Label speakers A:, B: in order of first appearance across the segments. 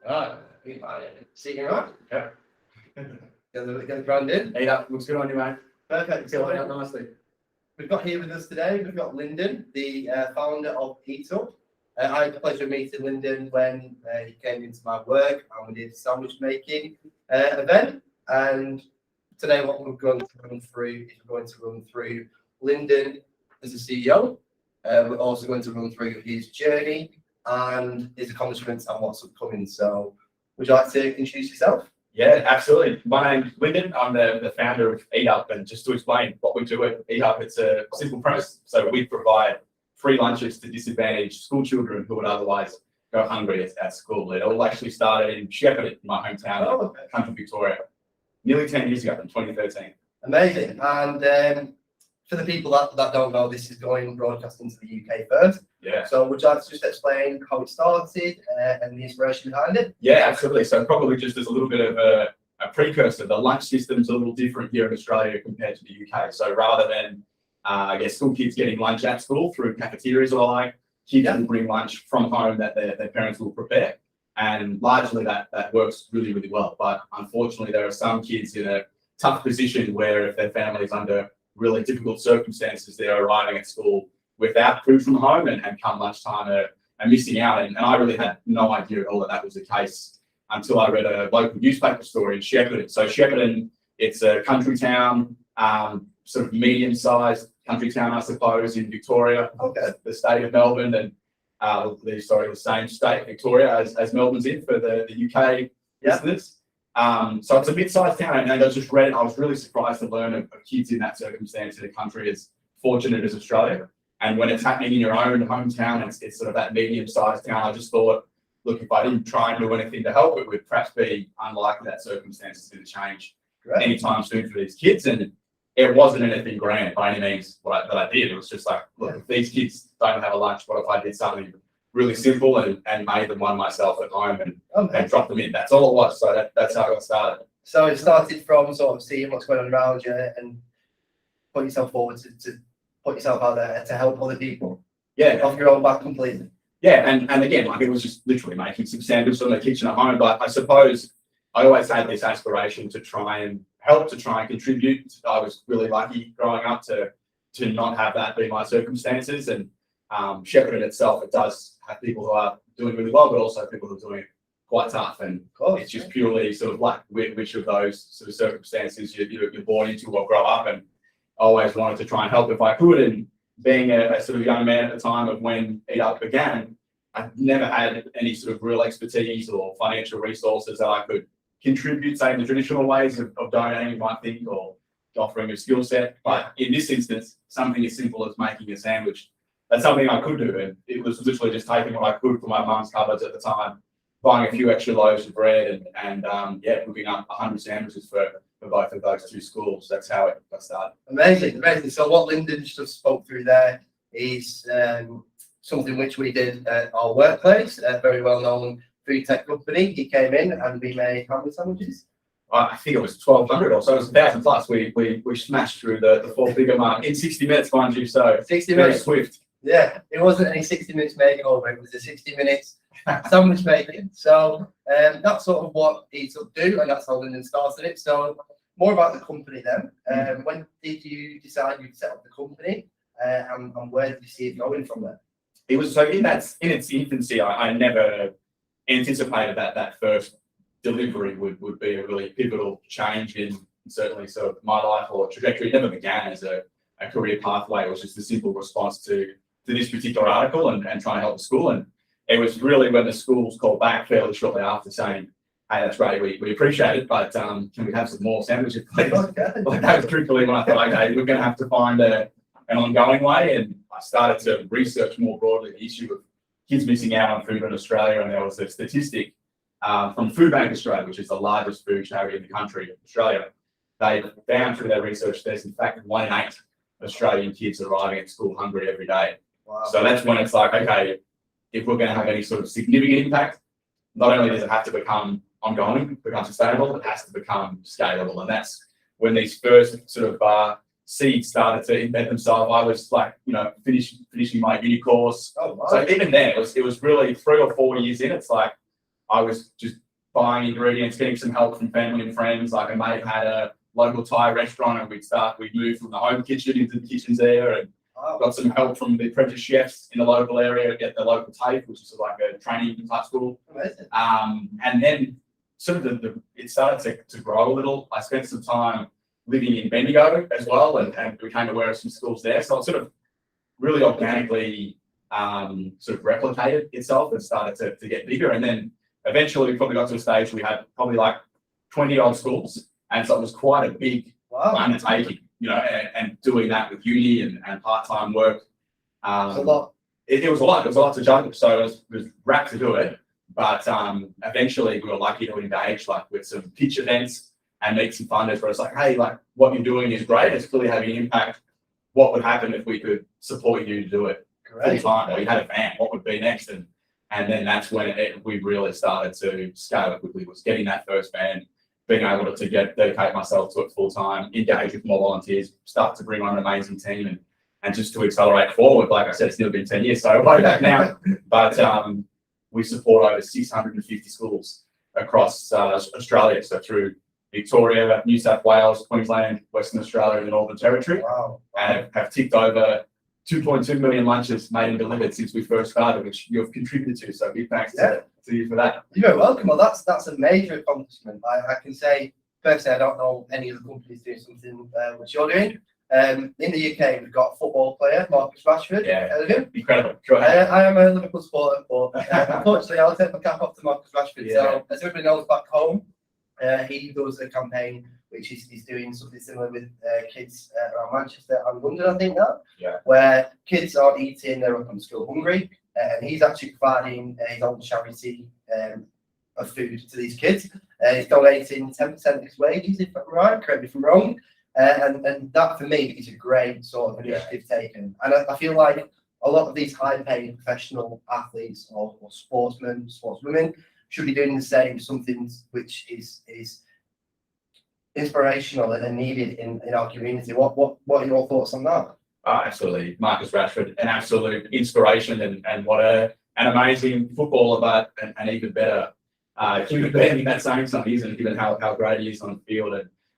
A: Alright, see you right? Yeah. Get the brand in.
B: Hey, that looks good on you, mate.
A: Perfect.
B: It's going out nicely.
A: We've got here with us today, we've got Lyndon, the founder of EatUp. I had the pleasure of meeting Lyndon when he came into my work and we did a sandwich making event. And today what we're going to run through is we're going to run through Lyndon as a CEO. We're also going to run through his journey and his accomplishments and what's upcoming. So would you like to introduce yourself?
B: Yeah, absolutely. My name's Lyndon. I'm the founder of EatUp, and just to explain what we do at EatUp, it's a simple premise. So we provide free lunches to disadvantaged school children who would otherwise go hungry at school. It all actually started in Shepparton, my hometown, country Victoria, nearly 10 years ago in 2013.
A: Amazing. And for the people that don't know, this is going broadcasting to the UK first.
B: Yeah.
A: So would you like to just explain how it started and the inspiration behind it?
B: Yeah, absolutely. So probably just as a little bit of a precursor, the lunch system's a little different here in Australia compared to the UK. So rather than, I guess, school kids getting lunch at school through cafeterias or like, kids will bring lunch from home that their parents will prepare. And largely that works really, really well. But unfortunately, there are some kids in a tough position where if their family's under really difficult circumstances, they're arriving at school without food from home and come lunchtime are missing out. And I really had no idea at all that was the case until I read a local newspaper story in Shepparton. So Shepparton, it's a country town, sort of medium-sized country town, I suppose, in Victoria, the state of Melbourne, and the same state, Victoria, as Melbourne's in for the UK listeners. So it's a mid-sized town, and I just read it. I was really surprised to learn of kids in that circumstance in a country as fortunate as Australia. And when it's happening in your own hometown, it's sort of that medium-sized town. I just thought, look, if I didn't try and do anything to help, it would perhaps be unlikely that circumstances going to change anytime soon for these kids. And it wasn't anything grand by any means that I did. It was just like, look, if these kids don't have a lunch, what if I did something really simple and made them one myself at home and dropped them in? That's all it was. So that's how I got started.
A: So it started from sort of seeing what's going on around you and put yourself forward to put yourself out there to help other people.
B: Yeah.
A: Off your own back completely.
B: Yeah, and again, like it was just literally making some sandwiches in the kitchen at home. But I suppose I always had this aspiration to try and help, to try and contribute. I was really lucky growing up to not have that be my circumstances. And Shepparton itself, it does have people who are doing really well, but also people who are doing it quite tough. And it's just purely sort of like which of those sort of circumstances you're born into or grow up. And I always wanted to try and help if I could. And being a sort of young man at the time of when EatUp began, I never had any sort of real expertise or financial resources that I could contribute, say, in the traditional ways of donating, you might think, or offering a skill set. But in this instance, something as simple as making a sandwich, that's something I could do. And it was literally just taking what I could from my mum's cupboards at the time, buying a few extra loaves of bread and cooking up 100 sandwiches for both of those two schools. That's how it got started.
A: Amazing. So what Lyndon just spoke through there is something which we did at our workplace, a very well-known food tech company. He came in and we made how many sandwiches?
B: I think it was 1,200 or so. It was 1,000 plus. We smashed through the four-figure mark in 60 minutes, mind you. So
A: 60
B: very
A: minutes.
B: swift.
A: Yeah, it wasn't any 60 minutes making over, it was a 60 minutes sandwich making. So that's sort of what EatUp do, and that's how Lyndon started it. So more about the company then. When did you decide you'd set up the company, and where did you see it going from there?
B: It was so in its infancy. I never anticipated that first delivery would be a really pivotal change in certainly sort of my life or trajectory. It never began as a career pathway. It was just a simple response to this particular article and trying to help the school. And it was really when the schools called back fairly shortly after saying, hey, that's great, we appreciate it, but can we have some more sandwiches, please? Like that was truthfully when I thought, okay, we're going to have to find an ongoing way. And I started to research more broadly the issue of kids missing out on food in Australia. And there was a statistic from Food Bank Australia, which is the largest food charity in the country, Australia. They found through their research there's in fact 1 in 8 Australian kids arriving at school hungry every day.
A: Wow.
B: So that's when it's like, okay, if we're going to have any sort of significant impact, not only does it have to become ongoing, become sustainable, it has to become scalable. And that's when these first sort of seeds started to embed themselves. I was like, finishing my uni course.
A: Oh, wow.
B: So even then, it was really 3 or 4 years in. It's like, I was just buying ingredients, getting some help from family and friends. Like a mate had a local Thai restaurant, and we'd move from the home kitchen into the kitchens there, and got some help from the apprentice chefs in the local area at the local TAFE, which is like a training type school.
A: Amazing.
B: And then sort of it started to grow a little. I spent some time living in Bendigo as well, and became aware of some schools there. So it sort of really organically sort of replicated itself and started to get bigger. And then eventually we probably got to a stage we had probably like 20 odd schools. And so it was quite a big undertaking, you know, and doing that with uni and part-time work.
A: It was a lot.
B: It was a lot. It was a lot to juggle. So it was wrapped to do it. But eventually we were lucky to engage like with some pitch events and meet some funders where it's like, hey, like what you're doing is great. It's clearly having an impact. What would happen if we could support you to do it full time? Or you had a van, what would be next? And then that's when we really started to scale it quickly, was getting that first van, being able to dedicate myself to it full time, engage with more volunteers, start to bring on an amazing team and just to accelerate forward. Like I said, it's nearly been 10 years, so way back now. But we support over 650 schools across Australia. So through Victoria, New South Wales, Queensland, Western Australia, and the Northern Territory.
A: Wow.
B: And have ticked over 2.2 million lunches made and delivered since we first started, which you've contributed to. So big thanks to you for that.
A: You're welcome. Well, that's a major accomplishment. I can say, personally, I don't know any other companies doing something which you're doing. In the UK, we've got a football player, Marcus Rashford.
B: Yeah, incredible. Go ahead.
A: I am a Liverpool supporter, but unfortunately, I'll take my cap off to Marcus Rashford.
B: Yeah.
A: So, as everybody knows back home, he does a campaign which he's doing something similar with kids around Manchester and London, I think now, where kids aren't eating, they're up on school hungry, and he's actually providing his own charity of food to these kids. He's donating 10% of his wages, if I'm right, correct me if I'm wrong, and that for me is a great sort of initiative taken. And I feel like a lot of these high-paid professional athletes or sportsmen, sportswomen should be doing the same, something which is inspirational and needed in our community. What are your thoughts on that?
B: Absolutely. Marcus Rashford, an absolute inspiration and what an amazing footballer, but an even better human being. That's saying something, isn't it, given how great he is on the field.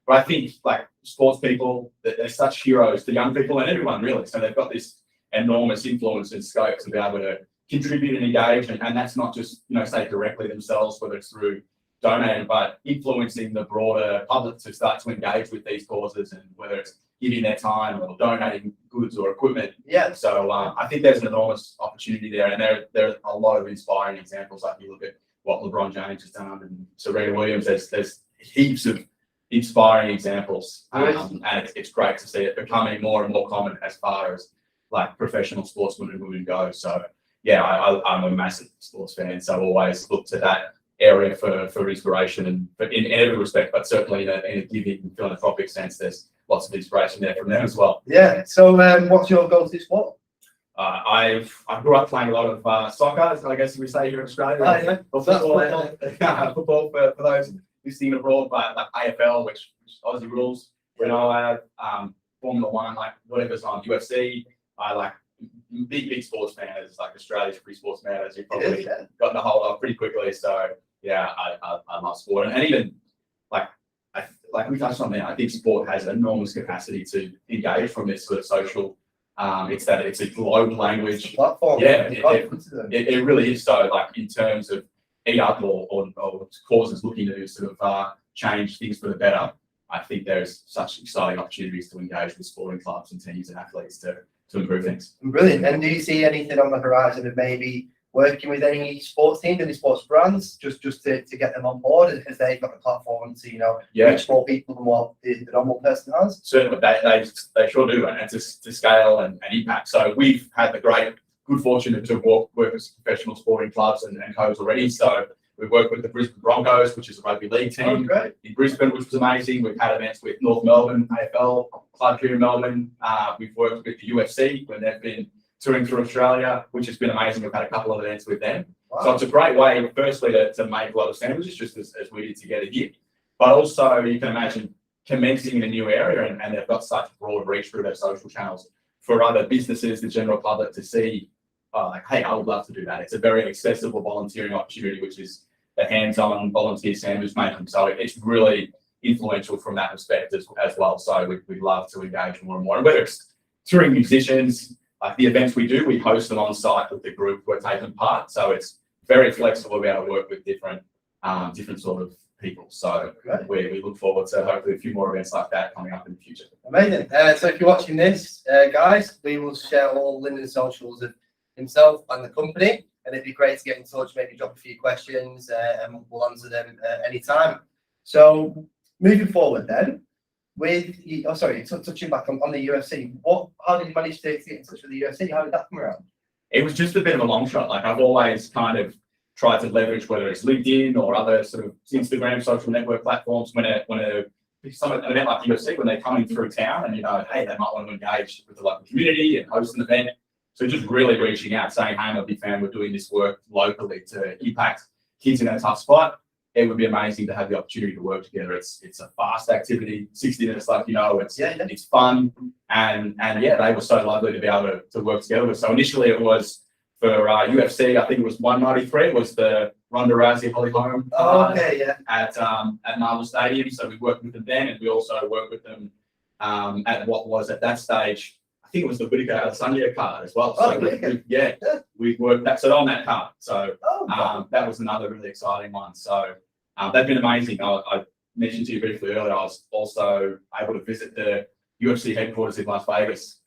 B: But I think like sports people, they're such heroes to young people and everyone really. So they've got this enormous influence and scope to be able to contribute and engage, and that's not just, you know, say directly themselves, whether it's through donating, but influencing the broader public to start to engage with these causes, and whether it's giving their time or donating goods or equipment.
A: Yeah.
B: So I think there's an enormous opportunity there, and there are a lot of inspiring examples. Like you look at what LeBron James has done and Serena Williams. There's heaps of inspiring examples, and it's great to see it becoming more and more common as far as like professional sportsmen and women go. So yeah, I'm a massive sports fan, so always look to that area for inspiration, and in every respect, but certainly in a giving philanthropic sense, there's lots of inspiration there from them as well.
A: Yeah. So what's your go-to sport?
B: I grew up playing a lot of soccer, I guess we say here in Australia. Or football for those listening abroad, but like AFL, which Aussie rules. You know, I have Formula One, like whatever's on UFC. I like big sports fan. It's like Australia's free sports man, as you probably gotten a hold of pretty quickly. So yeah, I love sport, and even like we touched on there, I think sport has enormous capacity to engage from this sort of social. It's a global language.
A: It's platform.
B: Yeah, it really is. So like in terms of EatUp or causes looking to sort of change things for the better, I think there's such exciting opportunities to engage with sporting clubs and teams and athletes to improve things.
A: Brilliant. And do you see anything on the horizon of maybe working with any sports teams, any sports brands, just to get them on board, as they've got the platform to, you know, reach more people than what the normal person has?
B: Certainly, they sure do, and to scale and impact. So we've had the good fortune to work with professional sporting clubs and codes already. So we've worked with the Brisbane Broncos, which is a rugby league team in Brisbane, which was amazing. We've had events with North Melbourne AFL club here in Melbourne. We've worked with the UFC when they've been touring through Australia, which has been amazing. We've had a couple of events with them. Wow. So it's a great way, firstly, to make a lot of sandwiches, just as we did together here. But also, you can imagine commencing in a new area, and they've got such broad reach through their social channels for other businesses, the general public, to see, like, hey, I would love to do that. It's a very accessible volunteering opportunity, which is hands-on volunteer sandwich making. So it's really influential from that perspective as well. So we love to engage more and more. And whether it's touring musicians, like the events we do, we host them on site with the group who are taking part. So it's very flexible to be able to work with different sort of people. So we look forward to hopefully a few more events like that coming up in the future.
A: Amazing. So if you're watching this, guys, we will share all Lyndon's socials of himself and the company. And it'd be great to get in touch, maybe drop a few questions, and we'll answer them anytime. So moving forward then, touching back on the UFC, how did you manage to get in touch with the UFC? How did that come around?
B: It was just a bit of a long shot. Like I've always kind of tried to leverage whether it's LinkedIn or other sort of Instagram social network platforms when an event like UFC, when they're coming through town and hey, they might want to engage with the local community and host an event. So just really reaching out, saying, hey, I'm a big fan, we're doing this work locally to impact kids in a tough spot. It would be amazing to have the opportunity to work together. It's a fast activity, 60 minutes, it's fun. And they were so lovely to be able to work together with. So initially it was for UFC, I think it was 193, it was the Ronda Rousey Holly Holm at Marvel Stadium. So we worked with them then, and we also worked with them at what was at that stage, I think it was the Whittaker Adesanya card as well. So we worked on that card. So that was another really exciting one. So they've been amazing. I mentioned to you briefly earlier, I was also able to visit the UFC headquarters in Las Vegas,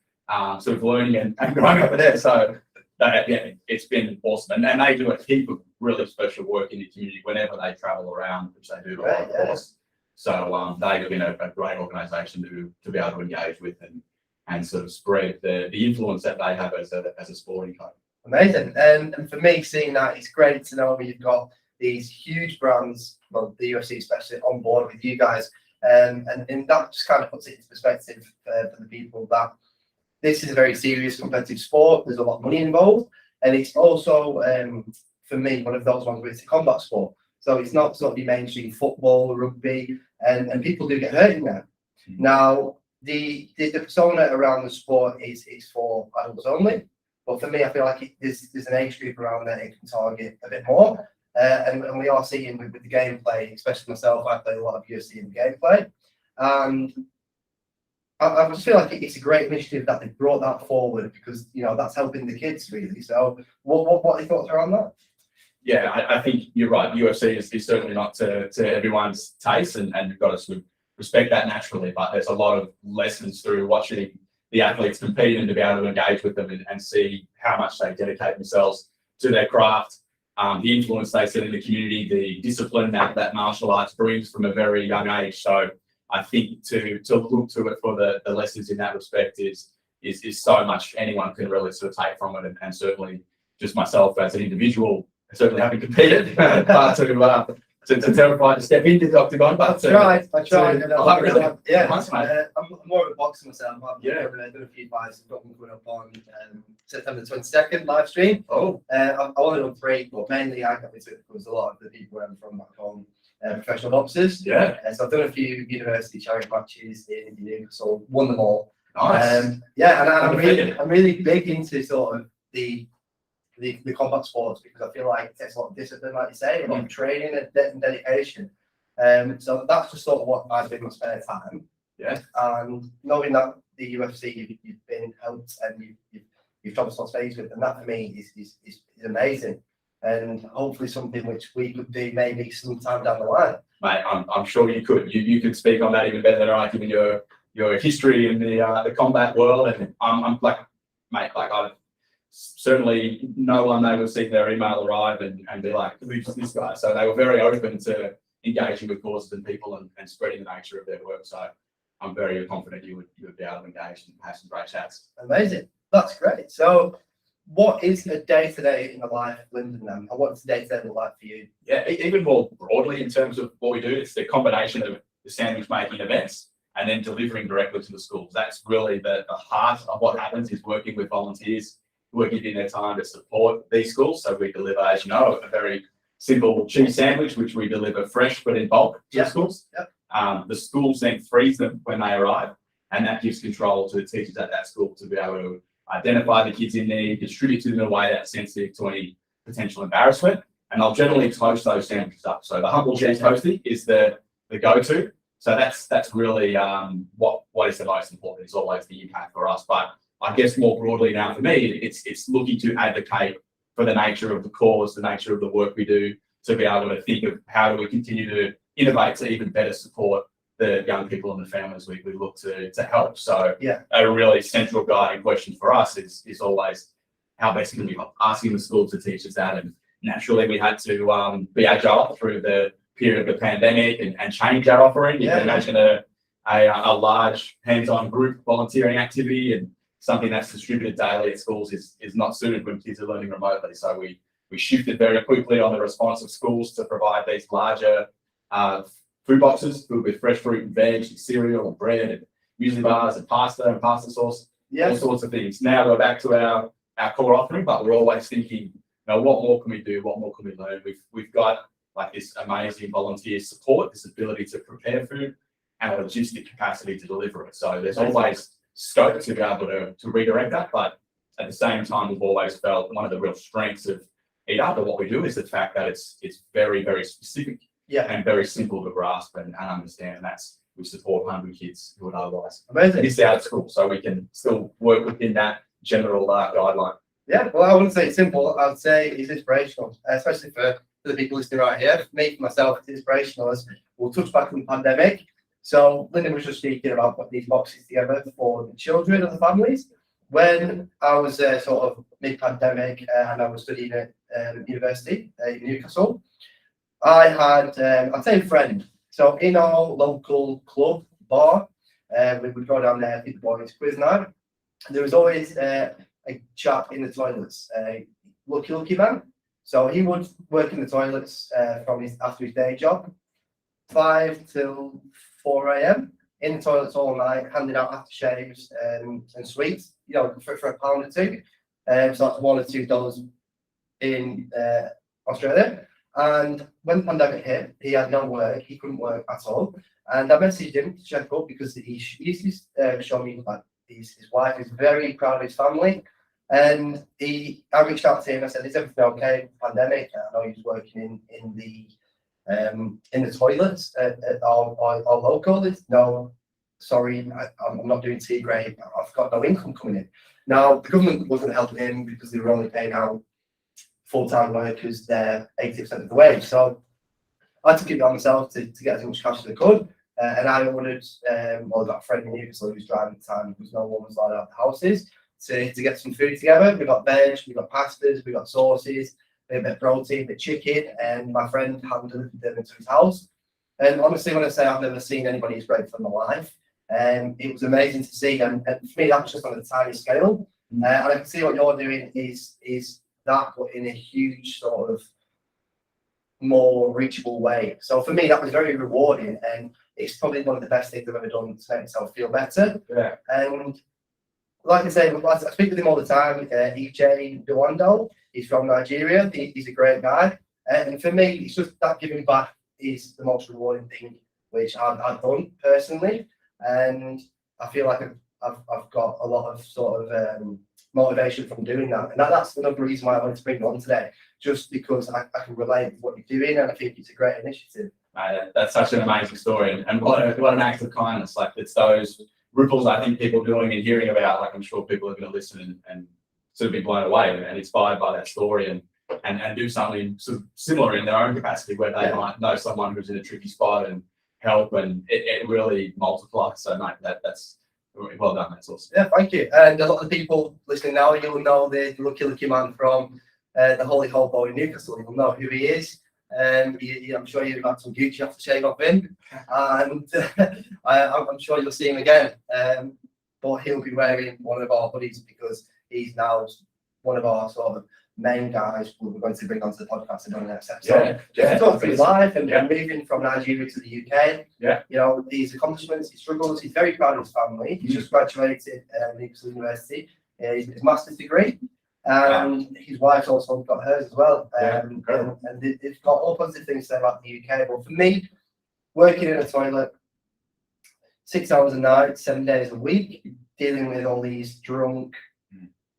B: sort of learning and growing over there. So it's been awesome. And they do a heap of really special work in the community whenever they travel around, which they do, of course. So they've been a great organisation to be able to engage with and sort of spread the influence that they have as a sporting club. Amazing.
A: And for me, seeing that, it's great to know you've got these huge brands, well, the UFC especially, on board with you guys. And that just kind of puts it into perspective for the people that this is a very serious competitive sport. There's a lot of money involved. And it's also, for me, one of those ones where it's a combat sport. So it's not sort of the mainstream football, rugby, and people do get hurt in there. Now, the persona around the sport is for adults only. But for me, I feel like there's an age group around there it can target a bit more. And we are seeing with the gameplay, especially myself, I play a lot of UFC in the gameplay. And I just feel like it's a great initiative that they brought that forward because, that's helping the kids really. So what are your thoughts around that?
B: Yeah, I think you're right. UFC is certainly not to everyone's taste, and you've got to sort of respect that naturally. But there's a lot of lessons through watching the athletes compete and to be able to engage with them and see how much they dedicate themselves to their craft, the influence they set in the community, the discipline that martial arts brings from a very young age. So I think to look to it for the lessons in that respect is so much anyone can really sort of take from it, and certainly just myself as an individual, I certainly haven't competed, but to terrified to step into the octagon. But
A: I tried.
B: I'm
A: more of a boxer myself. I've done a few fights. I've got one coming up on September 22nd live stream. I wanted to break, but mainly I got into it because a lot of the people where I'm from back home, professional boxers. So I've done a few university charity matches in Newcastle, won them all.
B: Nice.
A: And I'm really big into sort of the combat sports because I feel like it takes a lot of discipline, like you say, a lot of training and dedication. So that's just sort of what I do in my spare time. And knowing that the UFC you've been helped and you've traveled to Las Vegas with, and that for me is amazing. And hopefully something which we could do maybe sometime down the line.
B: Mate, I'm sure you could. You could speak on that even better than I, given your history in the combat world. And I'm like, mate, like I've certainly no one they would see their email arrive and be like, who's this guy? So they were very open to engaging with causes and people and spreading the nature of their work. So I'm very confident you would be able to engage and have some great chats.
A: Amazing. That's great. So what is a day-to-day in the life of Lyndon then? And what's the day-to-day look like for you?
B: Yeah, even more broadly in terms of what we do, it's the combination of the sandwich making events and then delivering directly to the schools. That's really the heart of what happens, is working with volunteers who are giving their time to support these schools. So we deliver, as you know, a very simple cheese sandwich, which we deliver fresh but in bulk to the schools. The schools then freeze them when they arrive, and that gives control to the teachers at that school to be able to identify the kids in need, distribute to them in a way that's sensitive to any potential embarrassment, and they'll generally toast those sandwiches up. So the humble cheese toasty is the go-to. So that's really what is the most important. Is always the impact for us. But I guess more broadly now for me, it's looking to advocate for the nature of the cause, the nature of the work we do, to be able to think of how do we continue to innovate to even better support the young people and the families we look to help. So a really central guiding question for us is always how best can we help, asking the school to teach us that. And naturally we had to be agile through the period of the pandemic and change our offering. You can imagine a large hands-on group volunteering activity and something that's distributed daily at schools is not suited when kids are learning remotely. So we shifted very quickly on the response of schools to provide these larger food boxes filled with fresh fruit and veg, and cereal and bread and muesli bars and pasta sauce, all sorts of things. Now we're back to our core offering, but we're always thinking, what more can we do? What more can we learn? We've got like this amazing volunteer support, this ability to prepare food and a logistic capacity to deliver it. So there's always scope to be able to redirect that, but at the same time, we've always felt one of the real strengths of EatUp and what we do is the fact that it's very, very specific and very simple to grasp and understand. And we support hungry kids who would otherwise miss out at school. So we can still work within that general guideline.
A: Yeah, well, I wouldn't say it's simple. I'd say it's inspirational, especially for the people listening right here. For me, for myself, it's inspirational as we'll touch back on the pandemic. So Lyndon was just speaking about putting these boxes together for the children and the families. When I was sort of mid-pandemic and I was studying at university in Newcastle, I had, I'd say a friend. So in our local club bar, we would go down there, I think the boys quiz night. There was always a chap in the toilets, lucky man. So he would work in the toilets after his day job, 5 till 4 a.m. in the toilets all night, handing out aftershaves and sweets, for £1 or £2. So that's $1 or $2 in Australia. And when the pandemic hit, he had no work, he couldn't work at all. And I messaged him to check up because he used to show me that his wife is very proud of his family. And I reached out to him, I said, is everything okay? Pandemic, I know he was working in the toilets at our local. No, sorry, I'm not doing T grade. I've got no income coming in. Now, the government wasn't helping him because they were only paying out full-time workers their 80% of the wage. So I took it on myself to get as much cash as I could. And I ordered, got a friend in Newcastle who was driving at the time because no one was allowed out of the houses to get some food together. We got veg, we got pastas, we got sauces, a bit of protein, a bit of chicken, and my friend handed them into his house. And honestly, when I say I've never seen anybody as grateful in my life, it was amazing to see. And for me, that was just on a tiny scale. And I can see what you're doing is that, but in a huge sort of more reachable way. So for me, that was very rewarding, and it's probably one of the best things I've ever done to make myself feel better.
B: Yeah.
A: And like I say, I speak with him all the time. EJ Dewando, he's from Nigeria. He's a great guy, and for me, it's just that giving back is the most rewarding thing which I've done personally, and I feel like I've got a lot of sort of motivation from doing that, and that's another reason why I wanted to bring it on today, just because I can relate with what you're doing, and I think it's a great initiative.
B: That's such an amazing story, and what an act of kindness. Like, it's those ripples I think people doing and hearing about. Like, I'm sure people are going to listen and sort of be blown away and inspired by that story and do something sort of similar in their own capacity where they might know someone who's in a tricky spot and help, and it really multiplies. So mate, that's well done. That's awesome.
A: Yeah, thank you. And a lot of the people listening now, you'll know the lucky man from the Holy Hobo in Newcastle. You'll know who he is. I'm sure you've got some Gucci aftershave off him, and I'm sure you'll see him again. But he'll be wearing one of our hoodies because he's now one of our sort of main guys we're going to bring onto the podcast in the next episode. Just to talk through his life and moving from Nigeria to the UK. Yeah. His accomplishments, his struggles. He's very proud of his family. He just graduated Newcastle University, his master's degree. And his wife's also got hers as well. And they've got all positive things to say about the UK. But for me, working in a toilet 6 hours a night, 7 days a week, dealing with all these drunk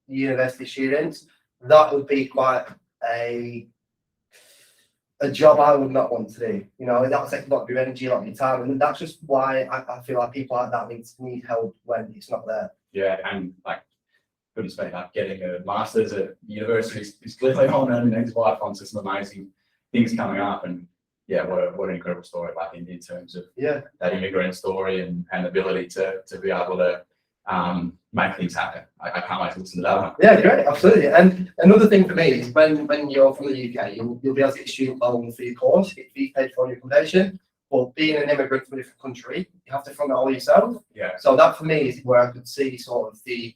A: university students, that would be quite a a job I would not want to do. You know, that takes a lot of your energy, a lot of your time, and that's just why I feel like people like that need help when it's not there.
B: Yeah, and like couldn't speak up. Getting a master's at university is clearly on, and his wife wants some amazing things coming up, and yeah, what an incredible story, like in terms of that immigrant story and ability to be able to make things happen. I can't wait to listen to that one.
A: Yeah, great, absolutely. And another thing for me is when you're from the UK, you'll be able to get a student loan for your course, get fees paid for your accommodation. But being an immigrant from a different country, you have to fund it all yourself.
B: Yeah.
A: So that for me is where I could see sort of the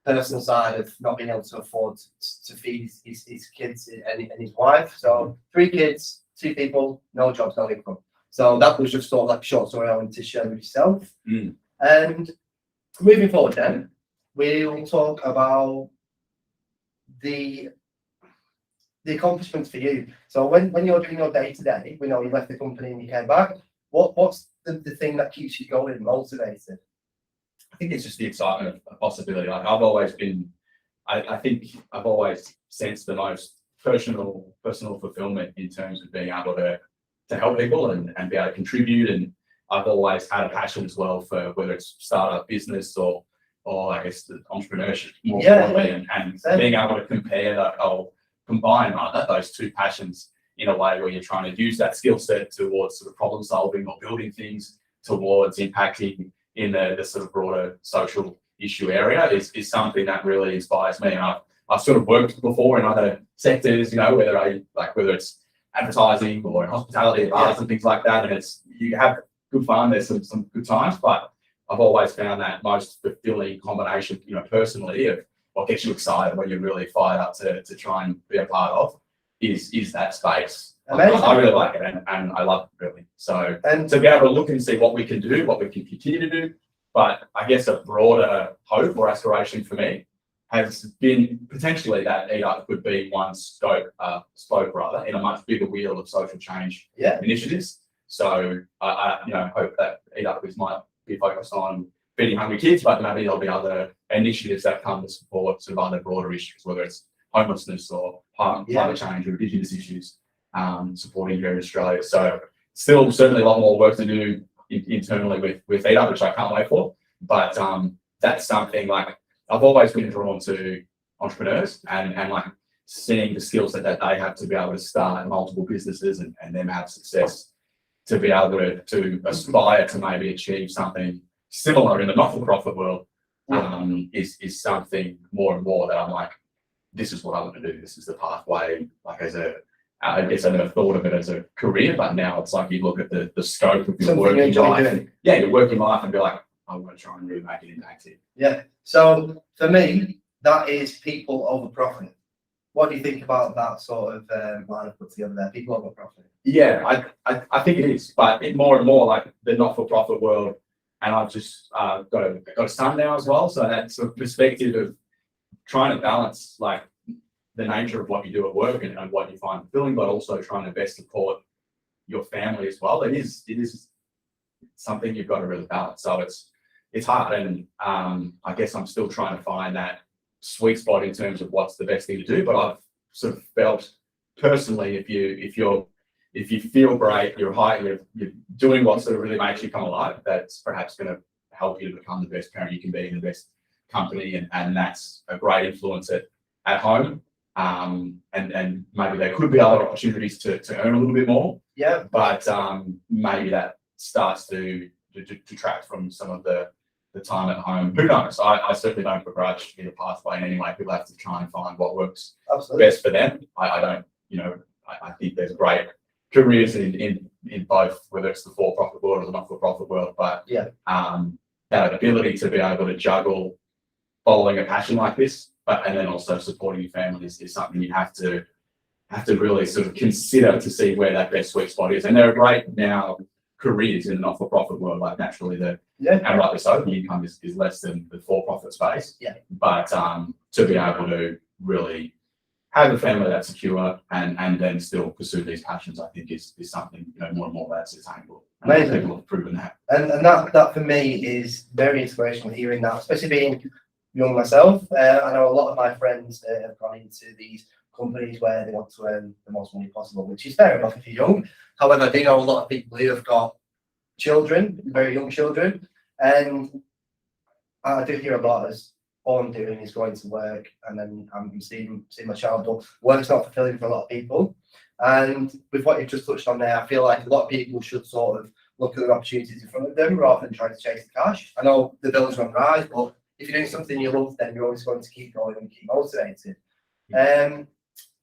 A: personal side of not being able to afford to feed his kids and his wife. So 3 kids, 2 people, no jobs, no income. So that was just sort of like a short story I wanted to share with yourself. And moving forward then, we'll talk about the accomplishments for you. So when you're doing your day-to-day, we know you left the company and you came back, what's the thing that keeps you going, motivated?
B: I think it's just the excitement of possibility. Like I've always been, I think I've always sensed the most personal fulfillment in terms of being able to help people and be able to contribute. And I've always had a passion as well for whether it's startup business or I guess the entrepreneurship more broadly, and being able to compare that or combine those 2 passions in a way where you're trying to use that skill set towards sort of problem solving or building things towards impacting in the sort of broader social issue area is something that really inspires me. And I've sort of worked before in other sectors, you know, whether it's advertising or in hospitality, bars and things like that. And you have good fun. There's some good times, but I've always found that most fulfilling combination, you know, personally, of what gets you excited, what you're really fired up to try and be a part of is that space. I really like it and I love it really. So to be able to look and see what we can do, what we can continue to do, but I guess a broader hope or aspiration for me has been potentially that EatUp could be one spoke rather in a much bigger wheel of social change initiatives. So I hope that EatUp might be focused on feeding hungry kids, but maybe there'll be other initiatives that come to support sort of other broader issues, whether it's homelessness or climate change or Indigenous issues, supporting here in Australia. So still certainly a lot more work to do internally with EatUp, which I can't wait for. But that's something like I've always been drawn to entrepreneurs and like seeing the skill set that they have to be able to start multiple businesses and then have success, to be able to aspire to maybe achieve something similar in the not-for-profit world is something more and more that I'm like, this is what I want to do. This is the pathway. Like I guess I never thought of it as a career, but now it's like you look at the scope of your working life. Your working life and be like, I want to try and really make an impact here. Yeah.
A: So for me, that is people over profit. What do you think about that sort of line of put together there? People over profit.
B: Yeah, I think it is, but more and more like the not-for-profit world. And I've just got a son now as well, so that sort of perspective of trying to balance like the nature of what you do at work and what you find fulfilling, but also trying to best support your family as well. It is something you've got to really balance. So it's hard, and I guess I'm still trying to find that sweet spot in terms of what's the best thing to do. But I've sort of felt personally, if you feel great, you're doing what sort of really makes you come alive, that's perhaps going to help you to become the best parent you can be in the best company, and that's a great influence at home. And maybe there could be other opportunities to earn a little bit more.
A: Yeah.
B: But maybe that starts to detract from some of the time at home. Who knows? I certainly don't begrudge either pathway in any way. People have to try and find what works best for them. I don't, I think there's great careers in both, whether it's the for-profit world or the not-for-profit world. But that ability to be able to juggle following a passion like this, and then also supporting your family is something you have to really sort of consider to see where that best sweet spot is. And there are great now careers in the not-for-profit world, like naturally and rightly so, the income is less than the for-profit space.
A: Yeah.
B: But to be able to really have a family that's secure and then still pursue these passions, I think is something more and more that's attainable.
A: Amazing.
B: People have proven that.
A: And that for me is very inspirational hearing that, especially being young myself. I know a lot of my friends have gone into these companies where they want to earn the most money possible, which is fair enough if you're young. However, I do know a lot of people who have got children, very young children, and I do hear a lot as all I'm doing is going to work, and then I'm seeing my child, but work's not fulfilling for a lot of people. And with what you've just touched on there, I feel like a lot of people should sort of look at the opportunities in front of them rather than trying to chase the cash. I know the bills run rise, but if you're doing something you love, then you're always going to keep going and keep motivated.
B: And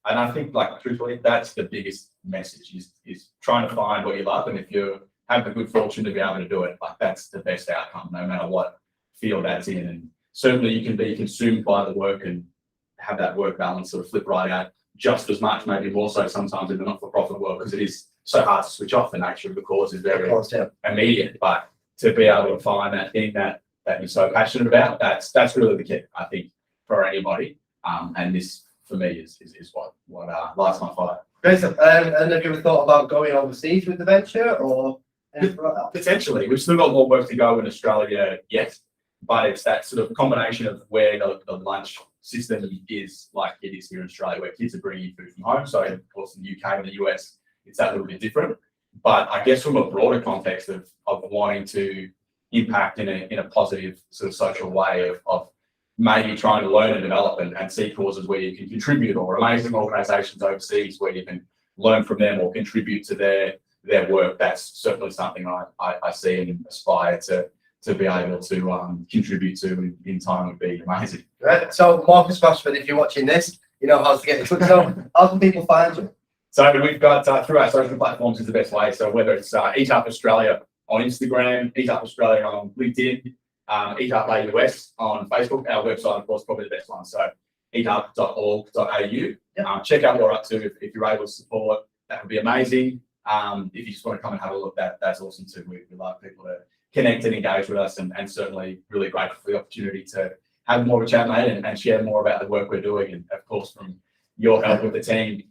B: I think, like, truthfully, that's the biggest message is trying to find what you love. And if you have the good fortune to be able to do it, like, that's the best outcome, no matter what field that's in. And certainly you can be consumed by the work and have that work balance sort of flip right out just as much, maybe more so sometimes in the not-for-profit world, because it is so hard to switch off. The nature of the cause is very immediate. But to be able to find that thing that you're so passionate about, that's really the key, I think, for anybody. And this, for me, is what lights my fire.
A: Great stuff. And have you ever thought about going overseas with the venture, or anything like that?
B: Potentially. We've still got more work to go in Australia yet, but it's that sort of combination of where the lunch system is like it is here in Australia, where kids are bringing food from home. So, of course, in the UK and the US, it's that little bit different. But I guess from a broader context of wanting to impact in a positive sort of social way of maybe trying to learn and develop and see causes where you can contribute, or amazing organisations overseas where you can learn from them or contribute to their work. That's certainly something I see and aspire to be able to contribute to in time would be amazing.
A: Right. So, Marcus Bashford, if you're watching this, you know how to get in touch. So, how can people find you?
B: So we've got through our social platforms is the best way. So whether it's EatUp Australia on Instagram, EatUp Australia on LinkedIn, EatUp AUS on Facebook. Our website, of course, probably the best one. So eatup.org.au. Check out what we're up to. If you're able to support, that would be amazing. If you just want to come and have a look, that's awesome too. We love people to connect and engage with us, and certainly really grateful for the opportunity to have more of a chat, mate, and share more about the work we're doing. And of course, from your help with the team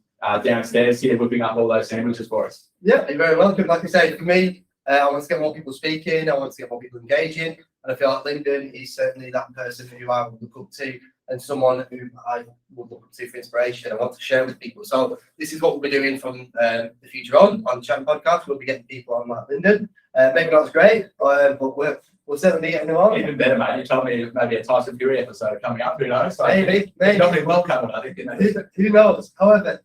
B: downstairs here, whipping up all those sandwiches for us.
A: Yeah, you're very welcome. Like I say, for me, I want to get more people speaking. I want to get more people engaging. And I feel like Lyndon is certainly that person who I would look up to, and someone who I would look up to for inspiration. I want to share with people. So this is what we'll be doing from the future on Chattin Podcast. We'll be getting people on like Lyndon. Maybe not as great, but we'll certainly be getting them on.
B: Even better, mate. You told me maybe a Tyson Fury episode coming up. Who knows? So
A: maybe.
B: Not well covered, I think.
A: Who knows? However,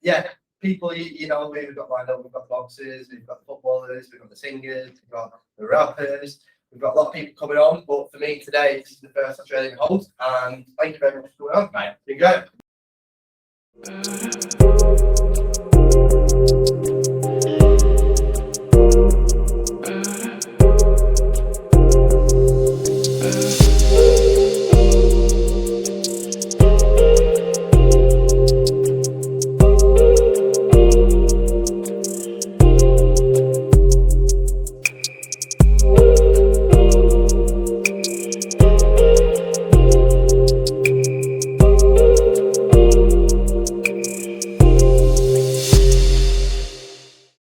A: yeah, people, you know, we've got lined up. We've got boxers, we've got footballers, we've got the singers, we've got the rappers. We've got a lot of people coming on, but for me today, this is the first Australian host, and thank you very much for coming on, mate. It's been great.